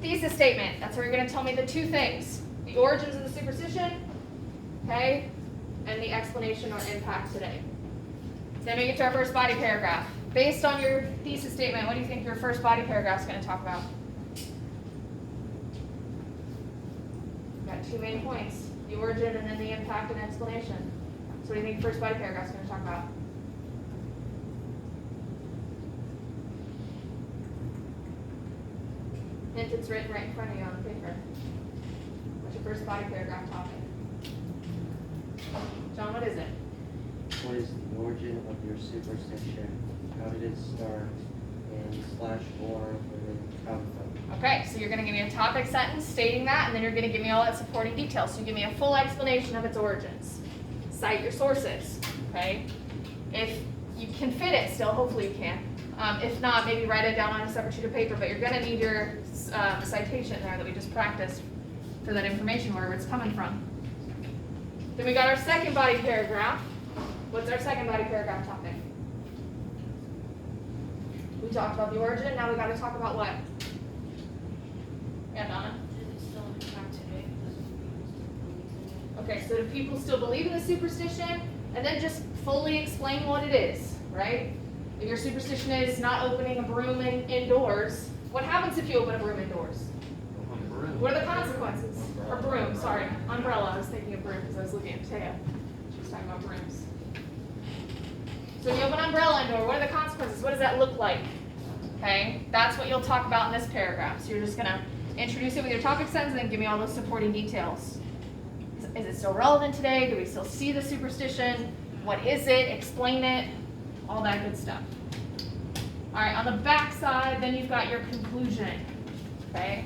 thesis statement. That's where you're going to tell me the two things. The origins of the superstition, okay, and the explanation or impact today. Then we get to our first body paragraph. Based on your thesis statement, what do you think your first body paragraph is going to talk about? Got two main points, the origin and then the impact and explanation. So what do you think the first body paragraph is going to talk about? Hint, it's written right in front of you on the paper. What's your first body paragraph topic? John, what is it? What is the origin of your superstition? How did it start? And slash or where did it come from? Okay, so you're going to give me a topic sentence stating that, and then you're going to give me all that supporting details. So you give me a full explanation of its origins. Cite your sources, okay? If you can fit it still, hopefully you can. If not, maybe write it down on a separate sheet of paper, but you're going to need your citation there that we just practiced for that information, wherever it's coming from. Then we got our second body paragraph. What's our second body paragraph topic? We talked about the origin, now we got to talk about what? Yeah, Donna? Okay, so do people still believe in the superstition? And then just fully explain what it is, right? If your superstition is not opening a broom indoors, what happens if you open a broom indoors? What are the consequences? Or broom, sorry. Umbrella, I was thinking of broom because I was looking at Taya. She was talking about brooms. So if you open an umbrella indoor, what are the consequences? What does that look like? Okay, that's what you'll talk about in this paragraph. So you're just going to introduce it with your topic sentence and then give me all those supporting details. Is it still relevant today? Do we still see the superstition? What is it? Explain it. All that good stuff. All right, on the back side, then you've got your conclusion. Okay?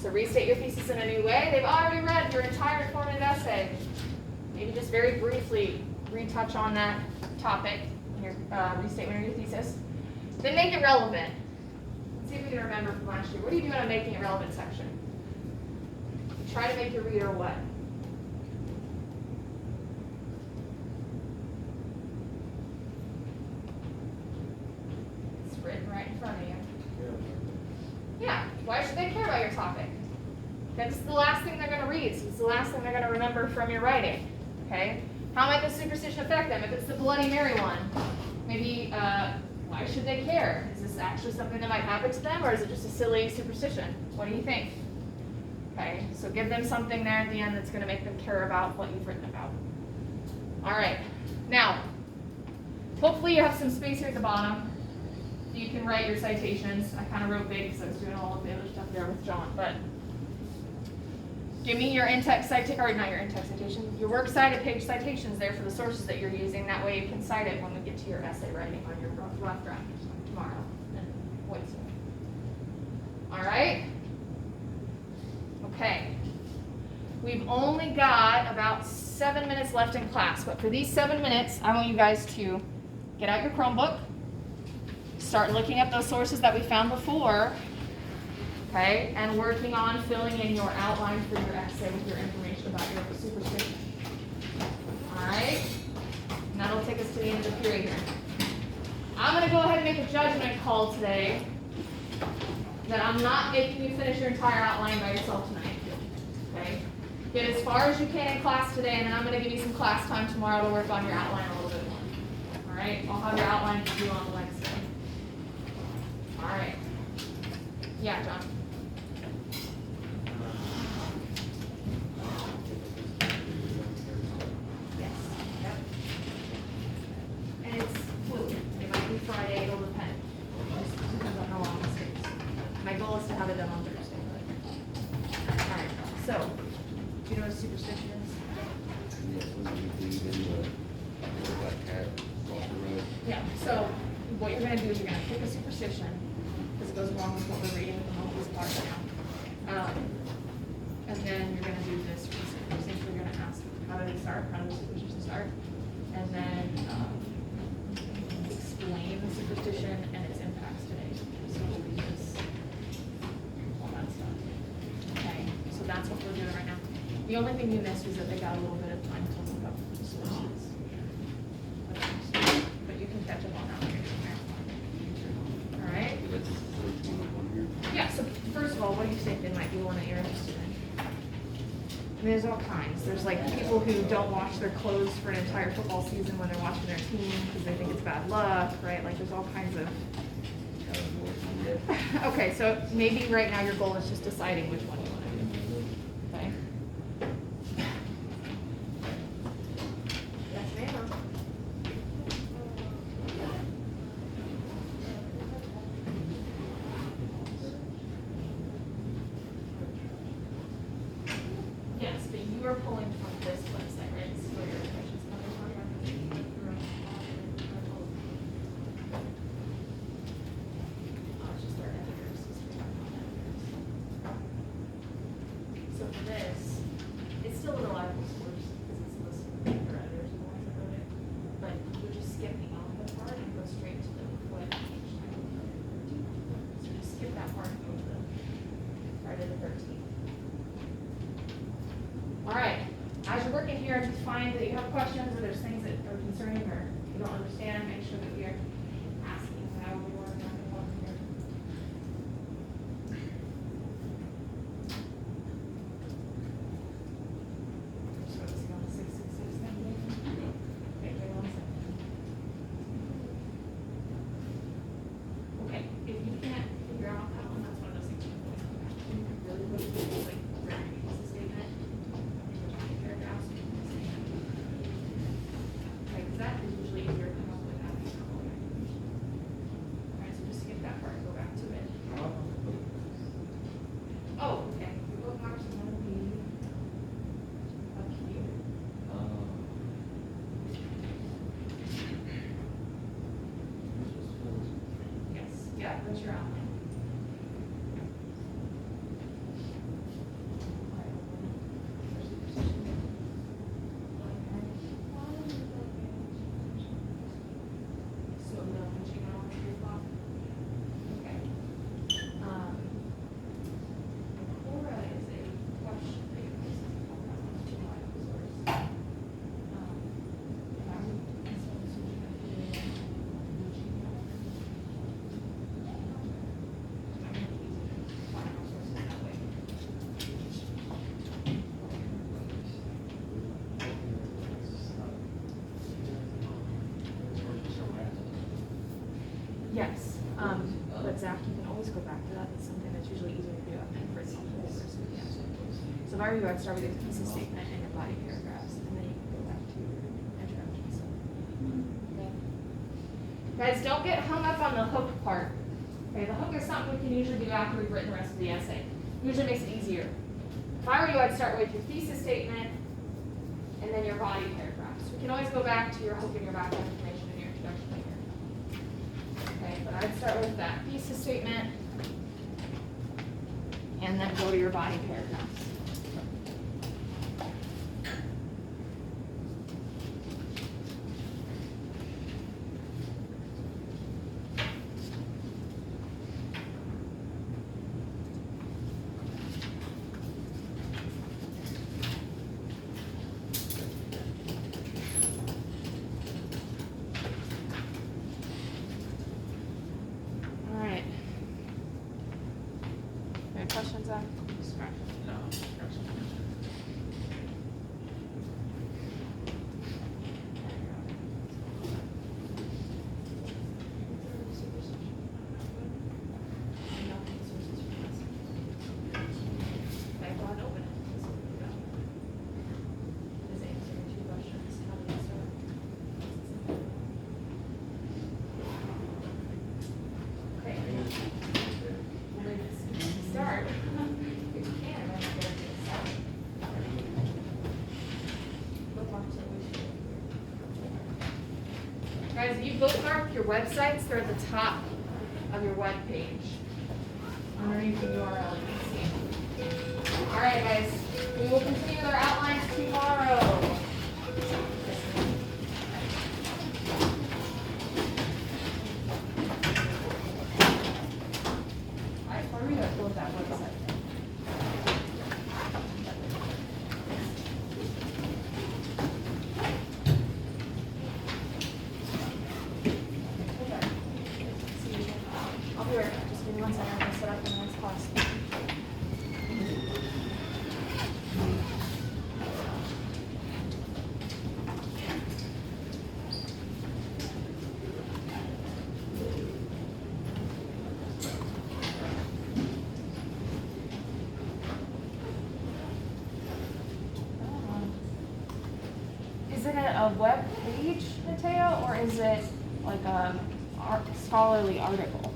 So restate your thesis in a new way. They've already read your entire informative essay. Maybe just very briefly retouch on that topic in your restatement of your thesis. Then make it relevant. Let's see if we can remember from last year. What do you do in a making it relevant section? Try to make your reader what? It's written right in front of you. Yeah, why should they care about your topic? That's the last thing they're going to read, so it's the last thing they're going to remember from your writing. Okay? How might the superstition affect them? If it's the Bloody Mary one, maybe why should they care? Is this actually something that might happen to them, or is it just a silly superstition? What do you think? Okay, so give them something there at the end that's going to make them care about what you've written about. All right, now, hopefully you have some space here at the bottom. You can write your citations. I kind of wrote big because I was doing all of the other stuff there with John, but give me your in-text citation, or not your in-text citation, your works cited page citations there for the sources that you're using. That way you can cite it when we get to your essay writing on your rough draft tomorrow and Wednesday. All right? Okay. We've only got about 7 minutes left in class, but for these 7 minutes, I want you guys to get out your Chromebook, start looking at those sources that we found before, okay, and working on filling in your outline for your essay with your information about your superstition. All right? And that'll take us to the end of the period here. I'm going to go ahead and make a judgment call today that I'm not making you finish your entire outline by yourself tonight. Okay? Get as far as you can in class today, and then I'm going to give you some class time tomorrow to work on your outline a little bit more. All right? I'll have your outline due on Wednesday. All right. Yeah, John. Yes. Yep. And it's fluid. It might be Friday. It'll depend. It just depends on how long this takes. My goal is to have it done on Thursday. But... All right. So, do you know what a superstition is? Yeah. So, what you're going to do is you're going to pick a superstition, because it goes along with what we're reading from this part now. And then you're going to do this research. Essentially, you're going to ask, how did it start? How did the superstition start? And then explain the superstition and its impacts today. So we'll read this, all that stuff. Okay, so that's what we're doing right now. The only thing you missed was that they got a little bit of time to look up the sources. But you can catch up on that later. All right? Yeah, so first of all, what what do you think they might be one that you're interested in? I mean, there's all kinds. There's like people who don't wash their clothes for an entire football season when they're watching their team because they think it's bad luck, right? Like there's all kinds of. Okay, so maybe right now your goal is just deciding which one you want to do. Okay. Yes, ma'am. Yes, but you are pulling from this website, right? This is where your information is coming from. Oh, it's just their editors. It's just our editors. So for this, it's still a reliable source because it's listed with their editors and the ones that wrote it. But you would just skip the alpha part and go straight to the web page. So just skip that part and go to the Friday the 13th. All right, as you're working here, if you find that you have questions or there's things that are concerning or you don't understand, make sure that you're asking. I will be working on the one here. So it's on the 666 thing, maybe? Okay, wait 1 second. Okay, if you can't figure out that one, that's one of those things you can always come back to. Really, really, really, like, where you use the statement. Paragraphs. Okay, 'cause that is usually easier to come up with after you're all right. Alright, so just skip that part and go back to it. Oh, okay, your bookmarks are gonna be up here. Yes, yeah, that's your outline. So no punching out on 3 o'clock? Okay. Quora is a question that you're posting on that one to live source. If I would, so this would be up here, Gmail. I'm gonna use it to find our sources that way. Yes, but Zach, you can always go back to that. It's something that's usually easier to do after for example. So if I were you, I'd start with your thesis statement and your body paragraphs, and then you can go back to your introduction. So, okay. Guys, don't get hung up on the hook part. Okay, the hook is something we can usually do after we've written the rest of the essay. Usually makes it easier. If I were you, I'd start with your thesis statement and then your body paragraphs. We can always go back to your hook and your background information and your introduction later. Okay, but I'd start with that thesis statement and then go to your body paragraphs. All right. Any questions, Zach? No. Okay, go ahead and open it. Let's see what we got. Does it answer your 2 questions? How do you start? Okay. Start. If you can, then go to the start. Bookmarks are always good. Guys, if you bookmark your websites, they're at the top of your web page. Underneath the URL, you can see. All right, guys, we will continue with our outlines tomorrow. All right, for me, let's close that website. I'll be right back. Just give me 1 second. I'm gonna set up the next class. a web page, Mateo, or is it like a scholarly article?